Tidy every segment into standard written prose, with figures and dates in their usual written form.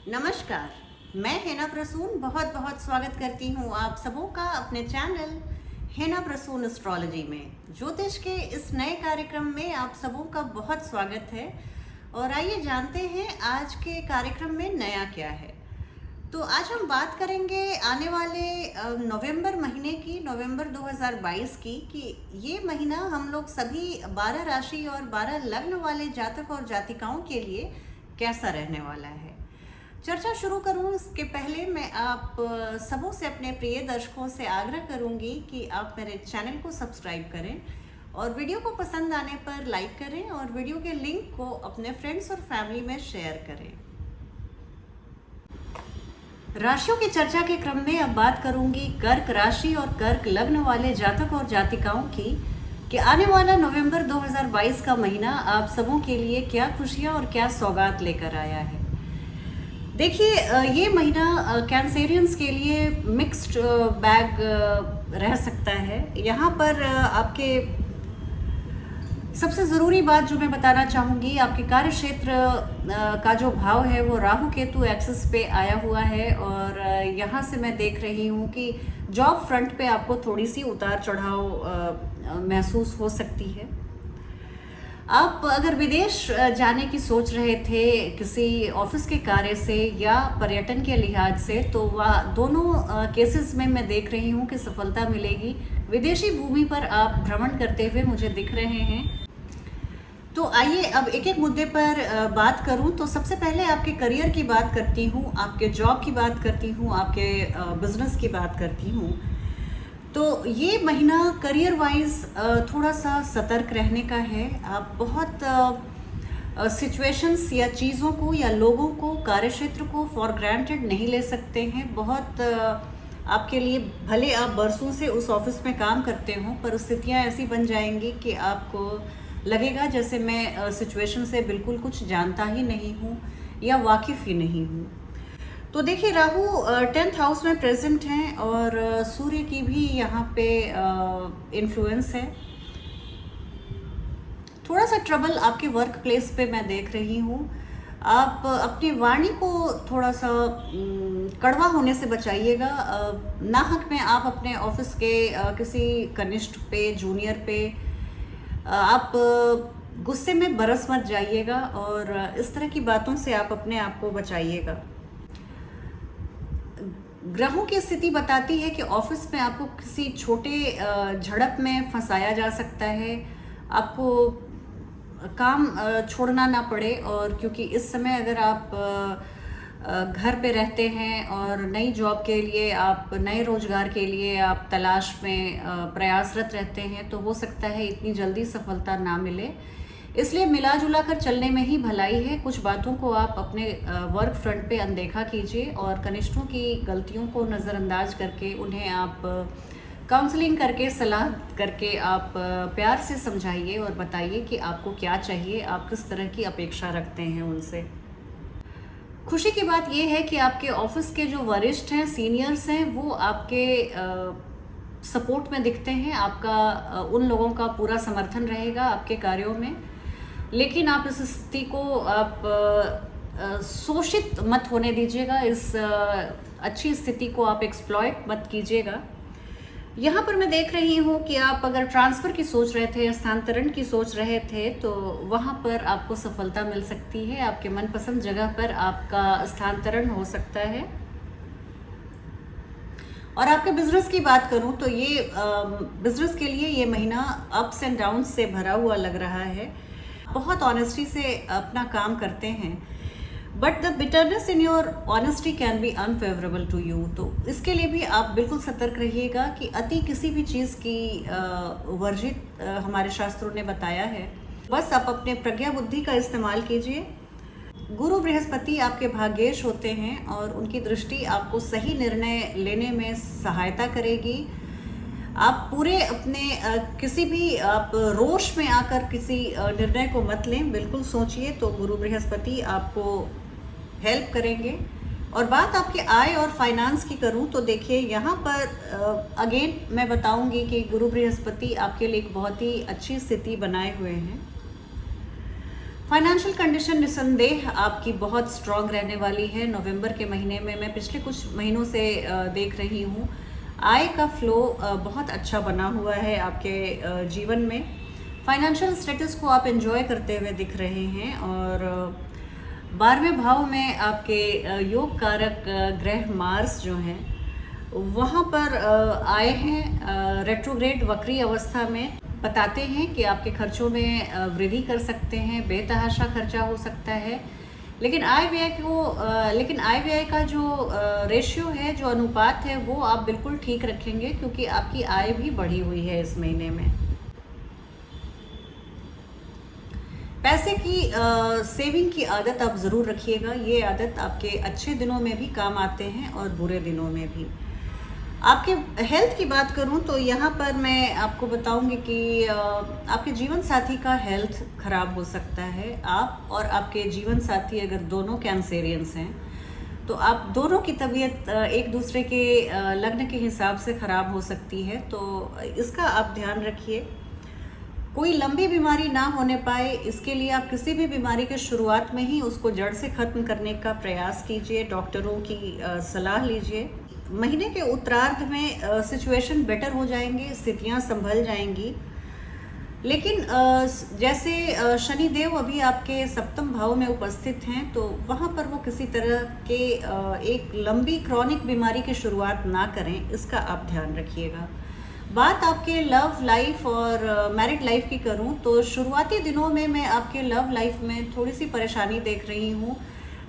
नमस्कार, मैं हेना प्रसून बहुत बहुत स्वागत करती हूँ आप सबों का अपने चैनल हेना प्रसून एस्ट्रोलॉजी में। ज्योतिष के इस नए कार्यक्रम में आप सबों का बहुत स्वागत है। और आइए जानते हैं आज के कार्यक्रम में नया क्या है। तो आज हम बात करेंगे आने वाले नवंबर महीने की, नवंबर 2022 की, कि ये महीना हम लोग सभी 12 राशि और 12 लग्न वाले जातक और जातिकाओं के लिए कैसा रहने वाला है। चर्चा शुरू करूं इसके पहले मैं आप सबों से, अपने प्रिय दर्शकों से आग्रह करूंगी कि आप मेरे चैनल को सब्सक्राइब करें और वीडियो को पसंद आने पर लाइक करें और वीडियो के लिंक को अपने फ्रेंड्स और फैमिली में शेयर करें। राशियों की चर्चा के क्रम में अब बात करूंगी कर्क राशि और कर्क लग्न वाले जातक और जातिकाओं की कि आने वाला नवंबर 2022 का महीना आप सबों के लिए क्या खुशियां और क्या सौगात लेकर आया है। देखिए, ये महीना कैंसेरियंस के लिए मिक्स्ड बैग रह सकता है। यहाँ पर आपके सबसे ज़रूरी बात जो मैं बताना चाहूँगी, आपके कार्य क्षेत्र का जो भाव है वो राहु केतु एक्सिस पे आया हुआ है। और यहाँ से मैं देख रही हूँ कि जॉब फ्रंट पे आपको थोड़ी सी उतार चढ़ाव महसूस हो सकती है। आप अगर विदेश जाने की सोच रहे थे किसी ऑफिस के कार्य से या पर्यटन के लिहाज से, तो वह दोनों केसेस में मैं देख रही हूँ कि सफलता मिलेगी। विदेशी भूमि पर आप भ्रमण करते हुए मुझे दिख रहे हैं। तो आइए अब एक एक मुद्दे पर बात करूं। तो सबसे पहले आपके करियर की बात करती हूँ, आपके जॉब की बात करती हूँ, आपके बिजनेस की बात करती हूँ। तो ये महीना करियर वाइज थोड़ा सा सतर्क रहने का है। आप बहुत सिचुएशंस या चीज़ों को या लोगों को, कार्यक्षेत्र को फॉर ग्रांटेड नहीं ले सकते हैं। बहुत आपके लिए, भले आप बरसों से उस ऑफिस में काम करते हो, परिस्थितियाँ ऐसी बन जाएंगी कि आपको लगेगा जैसे मैं सिचुएशन से बिल्कुल कुछ जानता ही नहीं हूँ या वाकिफ़ ही नहीं हूँ। तो देखिए, राहु 10th हाउस में प्रेजेंट हैं और सूर्य की भी यहाँ पे इन्फ्लुएंस है। थोड़ा सा ट्रबल आपके वर्क प्लेस पे मैं देख रही हूँ। आप अपनी वाणी को थोड़ा सा कड़वा होने से बचाइएगा। नाहक में आप अपने ऑफिस के किसी कनिष्ठ पे, जूनियर पे आप गुस्से में बरस मत जाइएगा और इस तरह की बातों से आप अपने आप को बचाइएगा। ग्रहों की स्थिति बताती है कि ऑफिस में आपको किसी छोटे झड़प में फंसाया जा सकता है। आपको काम छोड़ना ना पड़े। और क्योंकि इस समय अगर आप घर पे रहते हैं और नई जॉब के लिए, आप नए रोजगार के लिए आप तलाश में प्रयासरत रहते हैं, तो हो सकता है इतनी जल्दी सफलता ना मिले। इसलिए मिला जुला कर चलने में ही भलाई है। कुछ बातों को आप अपने वर्क फ्रंट पे अनदेखा कीजिए और कनिष्ठों की गलतियों को नज़रअंदाज करके उन्हें आप काउंसलिंग करके, सलाह करके आप प्यार से समझाइए और बताइए कि आपको क्या चाहिए, आप किस तरह की अपेक्षा रखते हैं उनसे। खुशी की बात यह है कि आपके ऑफिस के जो वरिष्ठ हैं, सीनियर्स हैं, वो आपके सपोर्ट में दिखते हैं। आपका उन लोगों का पूरा समर्थन रहेगा आपके कार्यों में। लेकिन आप इस स्थिति को आप शोषित मत होने दीजिएगा। इस अच्छी स्थिति को आप एक्सप्लॉइट मत कीजिएगा। यहाँ पर मैं देख रही हूँ कि आप अगर ट्रांसफ़र की सोच रहे थे, स्थानांतरण की सोच रहे थे, तो वहाँ पर आपको सफलता मिल सकती है। आपके मनपसंद जगह पर आपका स्थानांतरण हो सकता है। और आपके बिजनेस की बात करूँ तो ये बिजनेस के लिए ये महीना अप्स एंड डाउन्स से भरा हुआ लग रहा है। बहुत ऑनेस्टी से अपना काम करते हैं, but the bitterness in your honesty can be unfavourable to you. तो इसके लिए भी आप बिल्कुल सतर्क रहिएगा कि अति किसी भी चीज़ की वर्जित हमारे शास्त्रों ने बताया है। बस आप अपने प्रज्ञा बुद्धि का इस्तेमाल कीजिए। गुरु बृहस्पति आपके भाग्येश होते हैं और उनकी दृष्टि आपको सही निर्णय लेने में सहायता करेगी। आप पूरे अपने किसी भी आप रोष में आकर किसी निर्णय को मत लें, बिल्कुल सोचिए, तो गुरु बृहस्पति आपको हेल्प करेंगे। और बात आपके आय और फाइनेंस की करूं तो देखिए, यहाँ पर अगेन मैं बताऊंगी कि गुरु बृहस्पति आपके लिए एक बहुत ही अच्छी स्थिति बनाए हुए हैं। फाइनेंशियल कंडीशन निसंदेह आपकी बहुत स्ट्रांग रहने वाली है। नवंबर के महीने में मैं पिछले कुछ महीनों से देख रही हूँ आय का फ्लो बहुत अच्छा बना हुआ है आपके जीवन में। फाइनेंशियल स्टेटस को आप एंजॉय करते हुए दिख रहे हैं और 12वें भाव में आपके योग कारक ग्रह मार्स जो हैं वहाँ पर आए हैं रेट्रोग्रेड वक्री अवस्था में। बताते हैं कि आपके खर्चों में वृद्धि कर सकते हैं, बेतहाशा खर्चा हो सकता है, लेकिन आय व्यय का जो रेशियो है, जो अनुपात है, वो आप बिल्कुल ठीक रखेंगे क्योंकि आपकी आय भी बढ़ी हुई है इस महीने में। पैसे की सेविंग की आदत आप ज़रूर रखिएगा। ये आदत आपके अच्छे दिनों में भी काम आते हैं और बुरे दिनों में भी। आपके हेल्थ की बात करूं तो यहाँ पर मैं आपको बताऊंगी कि आपके जीवन साथी का हेल्थ खराब हो सकता है। आप और आपके जीवन साथी अगर दोनों कैंसेरियंस हैं तो आप दोनों की तबीयत एक दूसरे के लग्न के हिसाब से खराब हो सकती है, तो इसका आप ध्यान रखिए। कोई लंबी बीमारी ना होने पाए इसके लिए आप किसी भी बीमारी के शुरुआत में ही उसको जड़ से ख़त्म करने का प्रयास कीजिए, डॉक्टरों की सलाह लीजिए। महीने के उत्तरार्ध में सिचुएशन बेटर हो जाएंगे, स्थितियां संभल जाएंगी, लेकिन जैसे शनिदेव अभी आपके सप्तम भाव में उपस्थित हैं तो वहाँ पर वो किसी तरह के एक लंबी क्रॉनिक बीमारी की शुरुआत ना करें, इसका आप ध्यान रखिएगा। बात आपके लव लाइफ और मैरिड लाइफ की करूं तो शुरुआती दिनों में मैं आपके लव लाइफ में थोड़ी सी परेशानी देख रही हूं,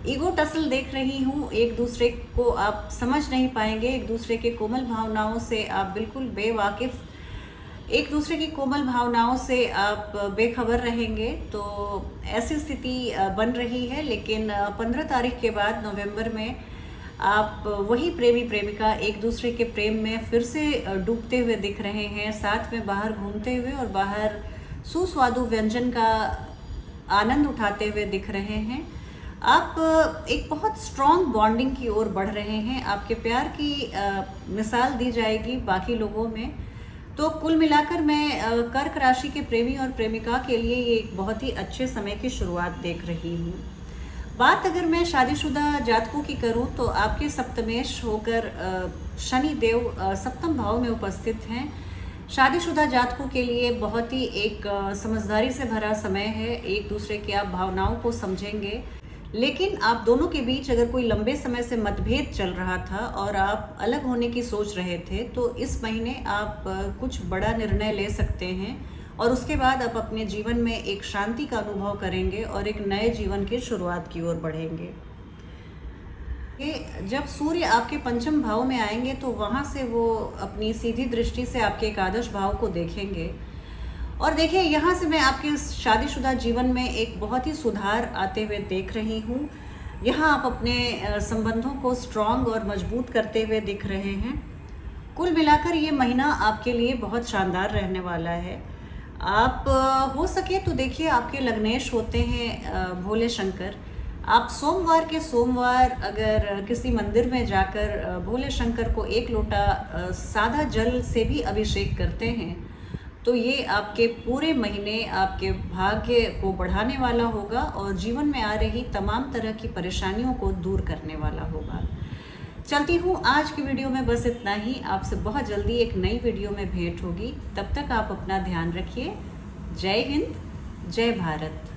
ईगो टसल देख रही हूँ। एक दूसरे को आप समझ नहीं पाएंगे, एक दूसरे के कोमल भावनाओं से आप बिल्कुल बेवाकिफ़, एक दूसरे की कोमल भावनाओं से आप बेखबर रहेंगे, तो ऐसी स्थिति बन रही है। लेकिन 15 तारीख के बाद नवंबर में आप वही प्रेमी प्रेमिका एक दूसरे के प्रेम में फिर से डूबते हुए दिख रहे हैं, साथ में बाहर घूमते हुए और बाहर सुस्वादु व्यंजन का आनंद उठाते हुए दिख रहे हैं। आप एक बहुत स्ट्रॉन्ग बॉन्डिंग की ओर बढ़ रहे हैं। आपके प्यार की मिसाल दी जाएगी बाकी लोगों में। तो कुल मिलाकर मैं कर्क राशि के प्रेमी और प्रेमिका के लिए ये एक बहुत ही अच्छे समय की शुरुआत देख रही हूँ। बात अगर मैं शादीशुदा जातकों की करूँ तो आपके सप्तमेश होकर शनि देव सप्तम भाव में उपस्थित हैं। शादीशुदा जातकों के लिए बहुत ही एक समझदारी से भरा समय है। एक दूसरे की आप भावनाओं को समझेंगे, लेकिन आप दोनों के बीच अगर कोई लंबे समय से मतभेद चल रहा था और आप अलग होने की सोच रहे थे तो इस महीने आप कुछ बड़ा निर्णय ले सकते हैं और उसके बाद आप अपने जीवन में एक शांति का अनुभव करेंगे और एक नए जीवन की शुरुआत की ओर बढ़ेंगे। जब सूर्य आपके पंचम भाव में आएंगे तो वहाँ से वो अपनी सीधी दृष्टि से आपके एकादश भाव को देखेंगे और देखिए यहाँ से मैं आपके शादीशुदा जीवन में एक बहुत ही सुधार आते हुए देख रही हूँ। यहाँ आप अपने संबंधों को स्ट्रॉन्ग और मजबूत करते हुए दिख रहे हैं। कुल मिलाकर ये महीना आपके लिए बहुत शानदार रहने वाला है। आप हो सके तो देखिए आपके लग्नेश होते हैं भोले शंकर। आप सोमवार के सोमवार अगर किसी मंदिर में जाकर भोले शंकर को एक लोटा सादा जल से भी अभिषेक करते हैं तो ये आपके पूरे महीने आपके भाग्य को बढ़ाने वाला होगा और जीवन में आ रही तमाम तरह की परेशानियों को दूर करने वाला होगा। चलती हूँ आज की वीडियो में बस इतना ही। आपसे बहुत जल्दी एक नई वीडियो में भेंट होगी। तब तक आप अपना ध्यान रखिए। जय हिंद, जय भारत।